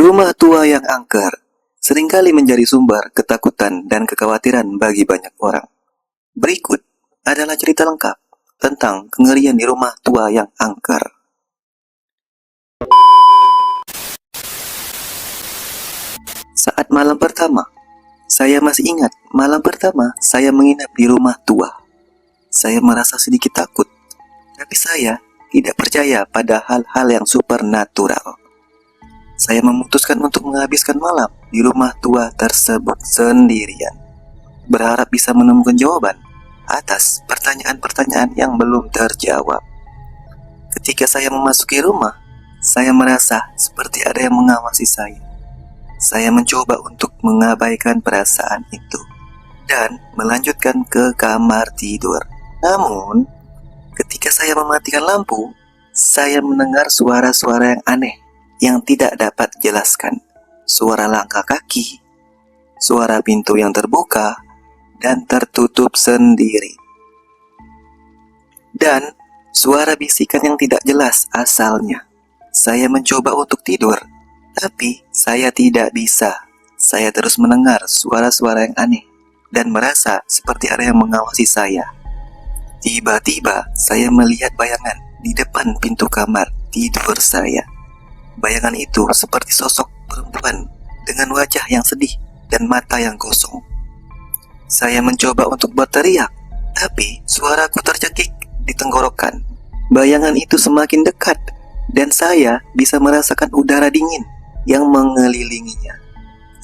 Rumah tua yang angker seringkali menjadi sumber ketakutan dan kekhawatiran bagi banyak orang. Berikut adalah cerita lengkap tentang kengerian di rumah tua yang angker. Saat malam pertama, saya masih ingat malam pertama saya menginap di rumah tua. Saya merasa sedikit takut, tapi saya tidak percaya pada hal-hal yang supernatural. Saya memutuskan untuk menghabiskan malam di rumah tua tersebut sendirian, berharap bisa menemukan jawaban atas pertanyaan-pertanyaan yang belum terjawab. Ketika saya memasuki rumah, saya merasa seperti ada yang mengawasi saya. Saya mencoba untuk mengabaikan perasaan itu dan melanjutkan ke kamar tidur. Namun, ketika saya mematikan lampu, saya mendengar suara-suara yang aneh yang tidak dapat dijelaskan. Suara langkah kaki, suara pintu yang terbuka dan tertutup sendiri, dan suara bisikan yang tidak jelas asalnya. Saya mencoba untuk tidur, tapi saya tidak bisa. Saya terus mendengar suara-suara yang aneh dan merasa seperti ada yang mengawasi saya. Tiba-tiba saya melihat bayangan di depan pintu kamar tidur saya. Bayangan itu seperti sosok perempuan dengan wajah yang sedih dan mata yang kosong. Saya mencoba untuk berteriak, tapi suaraku tercekik di tenggorokan. Bayangan itu semakin dekat, dan saya bisa merasakan udara dingin yang mengelilinginya.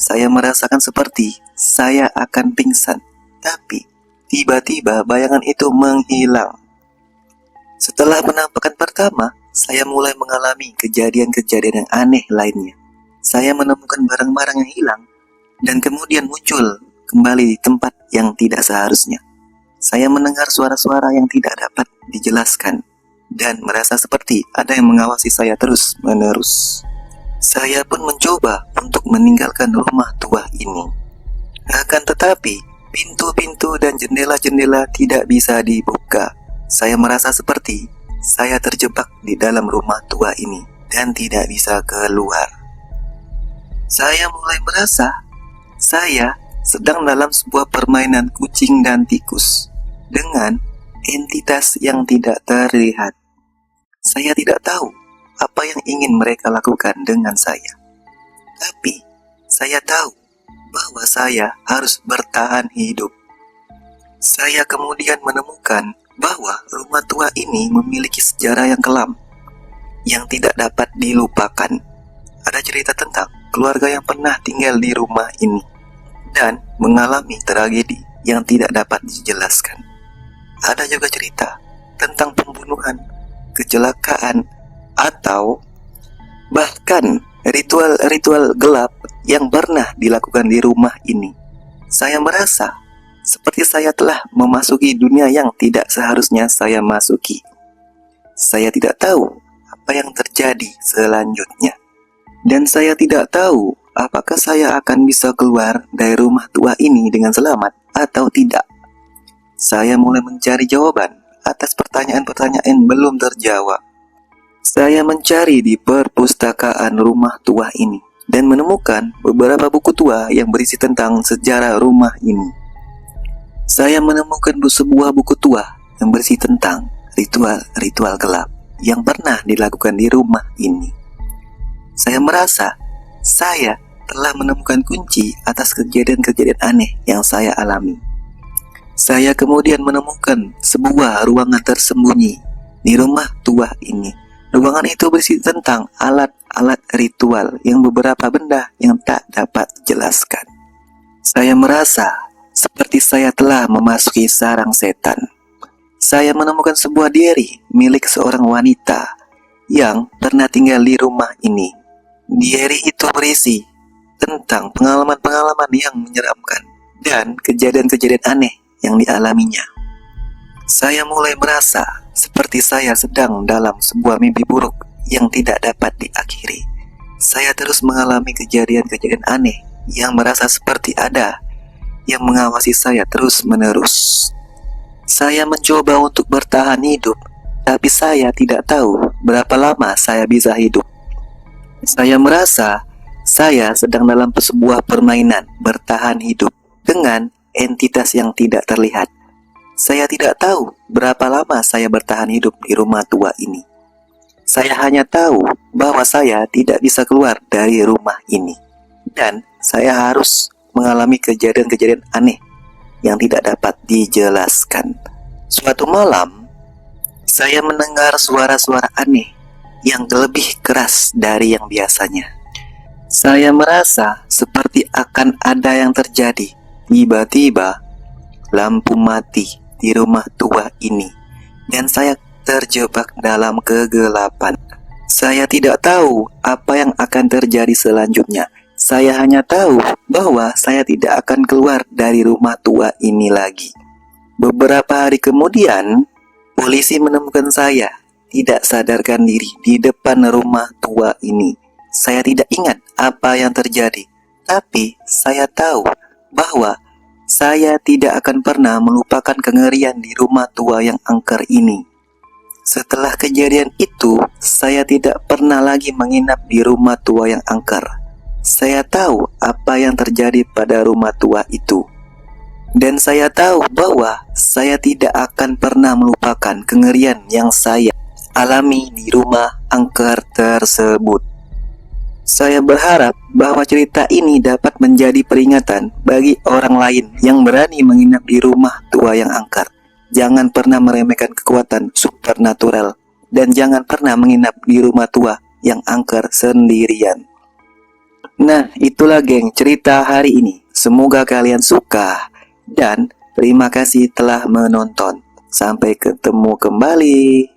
Saya merasakan seperti saya akan pingsan, tapi tiba-tiba bayangan itu menghilang. Setelah penampakan pertama, saya mulai mengalami kejadian-kejadian yang aneh lainnya. Saya menemukan barang-barang yang hilang dan kemudian muncul kembali di tempat yang tidak seharusnya. Saya mendengar suara-suara yang tidak dapat dijelaskan dan merasa seperti ada yang mengawasi saya terus-menerus. Saya pun mencoba untuk meninggalkan rumah tua ini. Akan tetapi, pintu-pintu dan jendela-jendela tidak bisa dibuka. Saya merasa seperti saya terjebak di dalam rumah tua ini dan tidak bisa keluar. Saya mulai merasa saya sedang dalam sebuah permainan kucing dan tikus dengan entitas yang tidak terlihat. Saya tidak tahu apa yang ingin mereka lakukan dengan saya, tapi saya tahu bahwa saya harus bertahan hidup. Saya kemudian menemukan bahwa rumah tua ini memiliki sejarah yang kelam yang tidak dapat dilupakan. Ada cerita tentang keluarga yang pernah tinggal di rumah ini dan mengalami tragedi yang tidak dapat dijelaskan. Ada juga cerita tentang pembunuhan, kecelakaan, atau bahkan ritual-ritual gelap yang pernah dilakukan di rumah ini. Saya merasa seperti saya telah memasuki dunia yang tidak seharusnya saya masuki. Saya tidak tahu apa yang terjadi selanjutnya, dan saya tidak tahu apakah saya akan bisa keluar dari rumah tua ini dengan selamat atau tidak. Saya mulai mencari jawaban atas pertanyaan-pertanyaan yang belum terjawab. Saya mencari di perpustakaan rumah tua ini dan menemukan beberapa buku tua yang berisi tentang sejarah rumah ini. Saya menemukan sebuah buku tua yang berisi tentang ritual-ritual gelap yang pernah dilakukan di rumah ini. Saya merasa saya telah menemukan kunci atas kejadian-kejadian aneh yang saya alami. Saya kemudian menemukan sebuah ruangan tersembunyi di rumah tua ini. Ruangan itu berisi tentang alat-alat ritual yang beberapa benda yang tak dapat dijelaskan. Saya merasa seperti saya telah memasuki sarang setan. Saya menemukan sebuah diary milik seorang wanita yang pernah tinggal di rumah ini. Diary itu berisi tentang pengalaman-pengalaman yang menyeramkan dan kejadian-kejadian aneh yang dialaminya. Saya mulai merasa seperti saya sedang dalam sebuah mimpi buruk yang tidak dapat diakhiri. Saya terus mengalami kejadian-kejadian aneh yang merasa seperti ada yang mengawasi saya terus-menerus. Saya mencoba untuk bertahan hidup, tapi saya tidak tahu berapa lama saya bisa hidup. Saya merasa Saya sedang dalam sebuah permainan bertahan hidup dengan entitas yang tidak terlihat. Saya tidak tahu berapa lama saya bertahan hidup di rumah tua ini. Saya hanya tahu bahwa saya tidak bisa keluar dari rumah ini. Dan saya harus mengalami kejadian-kejadian aneh yang tidak dapat dijelaskan. Suatu malam, saya mendengar suara-suara aneh yang lebih keras dari yang biasanya. Saya merasa seperti akan ada yang terjadi. Tiba-tiba, lampu mati di rumah tua ini, dan saya terjebak dalam kegelapan. Saya tidak tahu apa yang akan terjadi selanjutnya. Saya hanya tahu bahwa saya tidak akan keluar dari rumah tua ini lagi. Beberapa hari kemudian, polisi menemukan saya tidak sadarkan diri di depan rumah tua ini. Saya tidak ingat apa yang terjadi, tapi saya tahu bahwa saya tidak akan pernah melupakan kengerian di rumah tua yang angker ini. Setelah kejadian itu, saya tidak pernah lagi menginap di rumah tua yang angker. Saya tahu apa yang terjadi pada rumah tua itu. Dan saya tahu bahwa saya tidak akan pernah melupakan kengerian yang saya alami di rumah angker tersebut. Saya berharap bahwa cerita ini dapat menjadi peringatan bagi orang lain yang berani menginap di rumah tua yang angker. Jangan pernah meremehkan kekuatan supernatural, dan jangan pernah menginap di rumah tua yang angker sendirian. Nah, itulah geng cerita hari ini. Semoga kalian suka, dan terima kasih telah menonton. Sampai ketemu kembali.